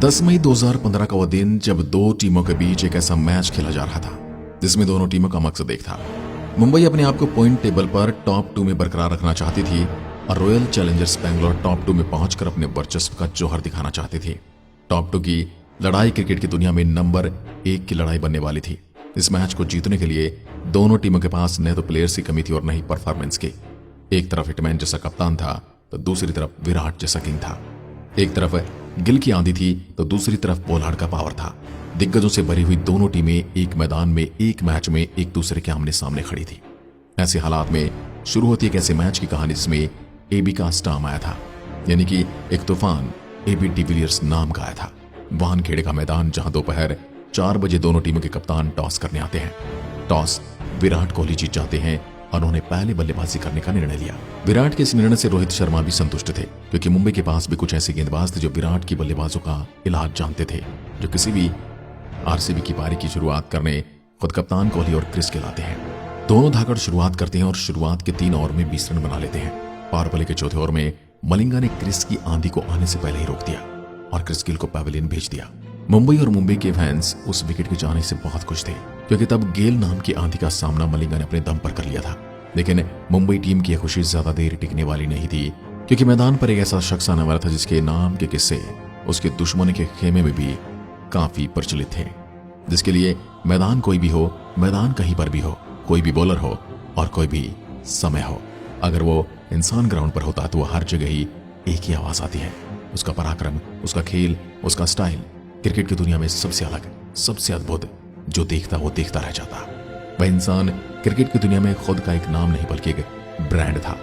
10 मई 2015 का वो दिन जब दो टीमों के बीच एक ऐसा मैच खेला जा रहा था जिसमें दोनों टीमों का मकसद एक था। मुंबई अपने आप को पॉइंट टेबल पर टॉप 2 में बरकरार रखना चाहती थी और रॉयल चैलेंजर्स बैंगलोर टॉप 2 में पहुंचकर अपने वर्चस्व का जौहर दिखाना चाहती थी। टॉप 2 की लड़ाई क्रिकेट की दुनिया में नंबर 1 की लड़ाई बनने वाली थी। इस मैच को जीतने के लिए दोनों टीमों के पास न तो प्लेयर्स की कमी थी और न ही परफॉर्मेंस की। एक तरफ हिटमैन जैसा कप्तान था तो दूसरी तरफ विराट जैसा किंग था। एक तरफ गिल की आंधी थी तो दूसरी तरफ पोलार्ड का पावर था। दिग्गजों से भरी हुई दोनों टीमें एक मैदान में एक मैच में एक दूसरे के आमने सामने खड़ी थी। ऐसे हालात में शुरू होती एक ऐसे मैच की कहानी जिसमें एबी का स्टाम आया था, यानी कि एक तूफान एबी डिविलियर्स नाम का आया था। वानखेड़े का मैदान जहां दोपहर 4 बजे दोनों टीमों के कप्तान टॉस करने आते हैं। टॉस विराट कोहली जीत जाते हैं और उन्होंने पहले बल्लेबाजी करने का निर्णय लिया। विराट के इस निर्णय से रोहित शर्मा भी संतुष्ट थे, क्योंकि मुंबई के पास भी कुछ ऐसे गेंदबाज थे जो विराट की बल्लेबाजों का इलाज जानते थे, जो किसी भी आरसीबी की पारी की शुरुआत करने खुद कप्तान कोहली और क्रिस खिलाते हैं। दोनों धाकड़ शुरुआत करते हैं और शुरुआत के 3 ओवर में 20 रन बना लेते हैं। पावर प्ले के चौथे ओवर में मलिंगा ने क्रिस की आंधी को आने से पहले ही रोक दिया और क्रिस गिल को पैवेलियन भेज दिया। मुंबई और मुंबई के फैंस उस विकेट के जाने से बहुत खुश थे, क्योंकि तब गेल नाम की आंधी का सामना मलिंगा ने अपने दम पर कर लिया था। लेकिन मुंबई टीम की खुशी ज्यादा देर टिकने वाली नहीं थी, क्योंकि मैदान पर एक ऐसा शख्स आने वाला था जिसके नाम के किस्से उसके दुश्मन के खेमे में भी काफी प्रचलित थे। जिसके लिए मैदान कोई भी हो, मैदान कहीं पर भी हो, कोई भी बॉलर हो और कोई भी समय हो, अगर वो इंसान ग्राउंड पर होता तो वो हर जगह ही एक ही आवाज आती है। उसका पराक्रम, उसका खेल, उसका स्टाइल क्रिकेट की दुनिया में सबसे अलग, सबसे अद्भुत, जो देखता वो देखता रह जाता। वह इंसान क्रिकेट की दुनिया में खुद का एक नाम नहीं बल्कि एक ब्रांड था,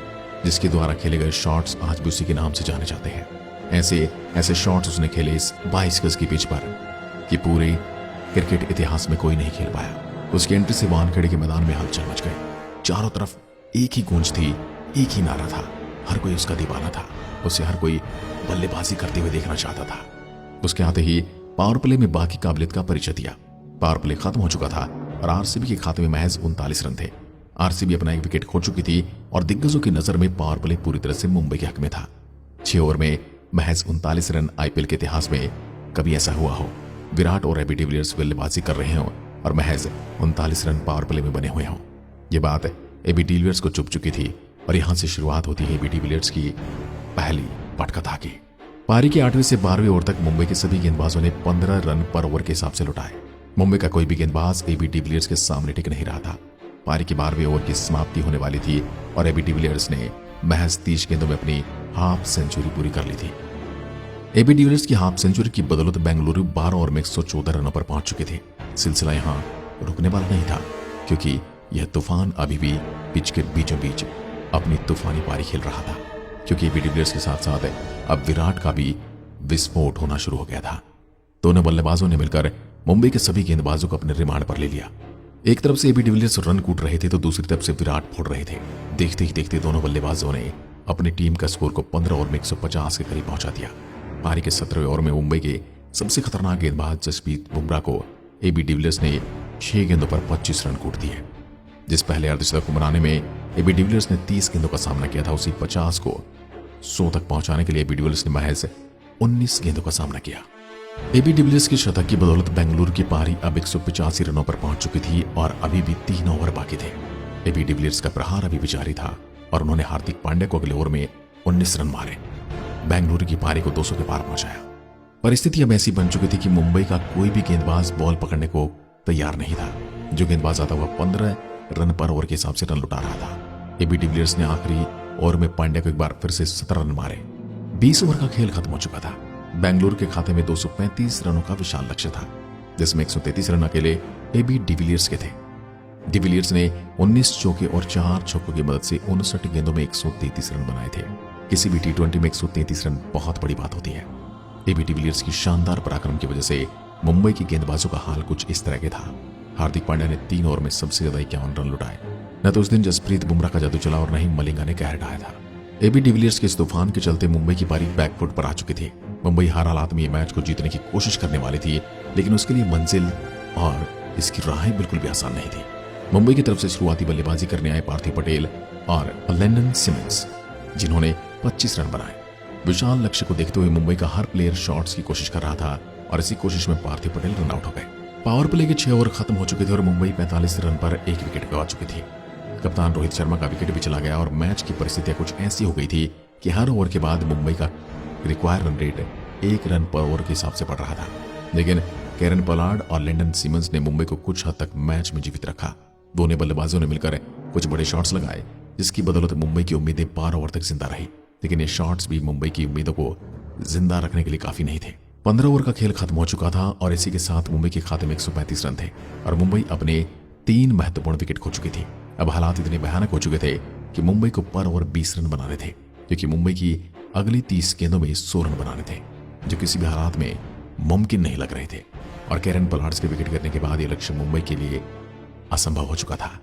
जिसके द्वारा खेले गए शॉट्स आज भी उसी के नाम से जाने जाते हैं। ऐसे शॉट्स उसने खेले इस 22 गज की पिच पर कि पूरे क्रिकेट इतिहास में कोई नहीं खेल पाया। उसकी एंट्री से वानखेड़े के मैदान में हलचल मच गई। चारों तरफ एक ही गूंज थी, एक ही नारा था। हर कोई उसका दीवाना था। उसे हर कोई बल्लेबाजी करते हुए देखना चाहता था। उसके आते ही पावर प्ले में बाकी काबिलियत का परिचय दिया। पावर प्ले खत्म हो चुका था और आरसीबी के खाते में महज 39 रन थे। आरसीबी अपना एक विकेट खो चुकी थी और दिग्गजों की नजर में पावर प्ले पूरी तरह से मुंबई के हक में था। 6 ओवर में महज 39 रन आईपीएल के इतिहास में कभी ऐसा हुआ हो। विराट और एबी डिविलियर्स बल्लेबाजी कर रहे हो और महज 39 रन पावर प्ले में बने हुए हों। यह बात एबी डिविलियर्स को चुभ चुकी थी और यहां से शुरुआत होती है एबी डिविलियर्स की पहली पटकथा की। पारी के 8वें से 12वें ओवर तक मुंबई के सभी गेंदबाजों ने 15 रन पर ओवर के हिसाब से लुटाए। मुंबई का कोई भी गेंदबाज एबी डिविलियर्स के सामने टिक नहीं रहा था। पारी के 12वें ओवर की समाप्ति होने वाली थी और एबी डिविलियर्स ने महज 30 गेंदों में अपनी हाफ सेंचुरी पूरी कर ली थी। एबी डिविलियर्स की हाफ सेंचुरी की बदौलत बेंगलुरु 12 ओवर में 114 रनों पर पहुंच चुके थे। सिलसिला यहां रुकने वाला नहीं था, क्योंकि यह तूफान अभी भी पिच के बीचों बीच अपनी तूफानी पारी खेल रहा था, क्योंकि एबी डिविलियर्स के साथ साथ अब विराट का भी विस्फोट होना शुरू हो गया था। दोनों बल्लेबाजों ने मिलकर मुंबई के सभी गेंदबाजों को अपने रिमांड पर ले लिया। एक तरफ से एबी डिविलियर्स रन कूट रहे थे तो दूसरी तरफ से विराट फोड़ रहे थे। देखते ही देखते दोनों बल्लेबाजों ने अपनी टीम का स्कोर को 15 ओवर में 150 के करीब पहुंचा दिया। पारी के 17वें ओवर में मुंबई के सबसे खतरनाक गेंदबाज जसप्रीत बुमराह को एबी डिविलियर्स ने 6 गेंदों पर 25 रन कूट दिए। जिस पहले अर्धशतक को बनाने में एबी डिविलियर्स ने 30 गेंदों का सामना किया था, उसी 50 को 100 तक पहुंचाने के लिए एबी डिविलियर्स ने महज 19 गेंदों का सामना किया। एबी डिविलियर्स की शतक की बदौलत बेंगलुरु की पारी अब 185 रनों पर पहुंच चुकी थी और अभी भी 3 ओवर बाकी थे। एबी डिविलियर्स का प्रहार अभी भी जारी था और उन्होंने हार्दिक पांड्या को अगले ओवर में 19 रन मारे। बेंगलुरु की पारी को 200 के पार पहुंचाया। परिस्थिति अब ऐसी बन चुकी थी कि मुंबई का कोई भी गेंदबाज बॉल पकड़ने को तैयार नहीं था। जो गेंदबाज आता हुआ 15 रन पर ओवर के हिसाब से रन लुटा रहा था। एबी डिविलियर्स ने आखिरी ओवर में पांड्या को एक बार फिर से 17 रन मारे। 20 ओवर का खेल खत्म हो चुका था। बेंगलुरु के खाते में 235 रनों का विशाल लक्ष्य था, जिसमें 133 रन अकेले एबी डिविलियर्स के थे। डिविलियर्स ने 19 चौके और 4 छक्कों की मदद से 59 गेंदों में 133 रन बनाए थे। किसी भी टी20 में 133 रन बहुत बड़ी बात होती है। एबी डिविलियर्स की शानदार पराक्रम की वजह से मुंबई के गेंदबाजों का हाल कुछ इस तरह के था। हार्दिक पांड्या ने 3 ओवर में सबसे ज्यादा 51 रन लुटाए। न तो उस दिन जसप्रीत बुमराह का जादू चला और न ही मलिंगा ने कहर ढाया था। एबी डिविलियर्स के इस तूफान के चलते मुंबई की पारी बैकफुट पर आ चुकी थी। मुंबई हर हालात में मैच को जीतने की कोशिश करने वाली थी, लेकिन उसके लिए मंजिल और इसकी राहें बिल्कुल भी आसान नहीं थी। मुंबई की तरफ से शुरुआती बल्लेबाजी करने आए पार्थिव पटेल और लैंडन सिमंस, जिन्होंने 25 रन बनाए। विशाल लक्ष्य को देखते हुए मुंबई का हर प्लेयर शॉट्स की कोशिश कर रहा था और इसी कोशिश में पार्थिव पटेल रन आउट हो गए। पावर प्ले के 6 ओवर खत्म हो चुके थे और मुंबई 45 रन पर 1 विकेट गंवा चुकी थी। कप्तान रोहित शर्मा का विकेट भी चला गया और मैच की परिस्थितियां कुछ ऐसी हो गई थी कि हर ओवर के बाद मुंबई का रिक्वायर्ड रन रेट 1 रन पर ओवर के हिसाब से बढ़ रहा था। लेकिन कैरन पोलार्ड और लिंडन सिमंस ने मुंबई को कुछ हद तक मैच में जीवित रखा। दोनों बल्लेबाजों ने मिलकर कुछ बड़े शॉट्स लगाए, जिसकी बदौलत मुंबई की उम्मीदें 12 ओवर तक जिंदा रही। लेकिन ये शॉट्स भी मुंबई की उम्मीदों को जिंदा रखने के लिए काफी नहीं थे। 15 ओवर का खेल खत्म हो चुका था और इसी के साथ मुंबई के खाते में 135 रन थे और मुंबई अपने 3 महत्वपूर्ण विकेट खो चुकी थी। अब हालात इतने भयानक हो चुके थे कि मुंबई को पर ओवर 20 रन बनाने थे, क्योंकि मुंबई की अगली 30 गेंदों में 100 रन बनाने थे, जो किसी भी हालात में मुमकिन नहीं लग रहे थे। और कैरन पोलार्ड के विकेट गिरने के बाद यह लक्ष्य मुंबई के लिए असंभव हो चुका था।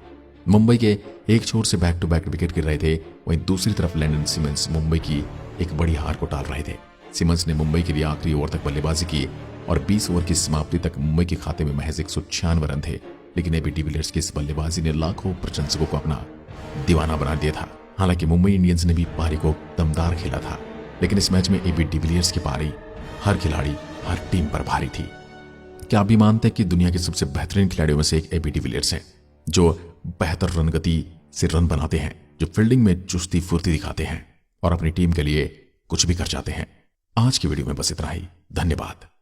मुंबई के एक छोर से बैक टू बैक विकेट गिर रहे थे, वहीं दूसरी तरफ लिंडन सिमंस मुंबई की एक बड़ी हार को टाल रहे थे। सिमंस ने मुंबई के लिए आखिरी ओवर तक बल्लेबाजी की और 20 ओवर की समाप्ति तक मुंबई के खाते में महज 196 रन थे। लेकिन एबी डिविलियर्स की इस बल्लेबाजी ने लाखों प्रशंसकों को अपना दीवाना बना दिया था। हालांकि मुंबई इंडियंस ने भी पारी को दमदार खेला था, लेकिन इस मैच में एबी डिविलियर्स की पारी हर खिलाड़ी, हर टीम पर भारी थी। क्या आप भी मानते हैं कि दुनिया के सबसे बेहतरीन खिलाड़ियों में से एक एबी डिविलियर्स हैं, जो बेहतर रन गति से रन बनाते हैं, जो फील्डिंग में चुस्ती फुर्ती दिखाते हैं और अपनी टीम के लिए कुछ भी कर जाते हैं। आज की वीडियो में बस इतना ही। धन्यवाद।